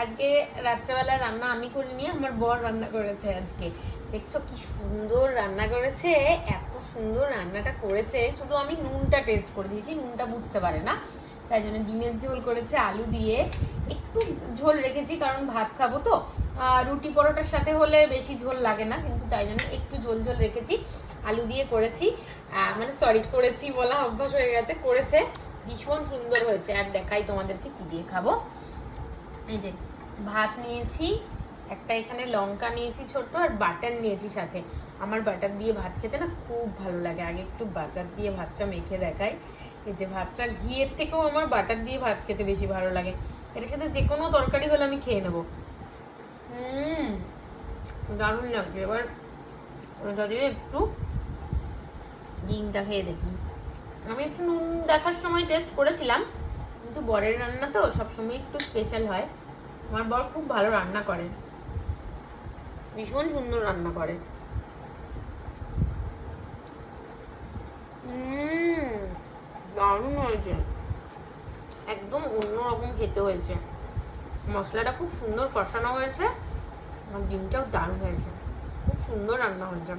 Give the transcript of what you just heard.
আজকে রাত্রেবেলা রান্না আমি করিনি, আমার বর রান্না করেছে আজকে। দেখছো কি সুন্দর রান্না করেছে, এত সুন্দর রান্নাটা করেছে। শুধু আমি নুনটা টেস্ট করে দিয়েছি, নুনটা বুঝতে পারে না, তাই জন্য ডিমের ঝোল করেছে আলু দিয়ে। একটু ঝোল রেখেছি কারণ ভাত খাবো তো, রুটি পরোটার সাথে হলে বেশি ঝোল লাগে না, কিন্তু তাই জন্য একটু ঝোল ঝোল রেখেছি। আলু দিয়ে করেছি, মানে সরি করেছি বলা অভ্যাস হয়ে গেছে, করেছে ভীষণ সুন্দর হয়েছে। আর দেখাই তোমাদেরকে কি দিয়ে খাবো। এই যে ভাত নিয়েছি একটা, এখানে লঙ্কা নিয়েছি ছোট, আর বাটার নিয়েছি সাথে। আমার বাটার দিয়ে ভাত খেতে না খুব ভালো লাগে। আগে একটু বাটার দিয়ে ভাতটা মেখে দেখাই। এই যে ভাতটা ঘিয়ের থেকেও আমার বাটার দিয়ে ভাত খেতে বেশি ভালো লাগে। এর সাথে যে কোনো তরকারি হলে আমি খেয়ে নেবো। দারুণ লাগবে। এবার ওটা দিয়ে একটু ডিমটা খেয়ে দেখি। আমি একটু নুন দেখার সময় টেস্ট করেছিলাম, কিন্তু বরের রান্না তো সবসময় একটু স্পেশাল হয়। আমার বর খুব ভালো রান্না করে, ভীষণ সুন্দর রান্না করে। দারুণ হয়েছে, একদম অন্যরকম খেতে হয়েছে। মশলাটা খুব সুন্দর কষানো হয়েছে, আর ডিমটাও দারুণ হয়েছে, খুব সুন্দর রান্না হয়েছে।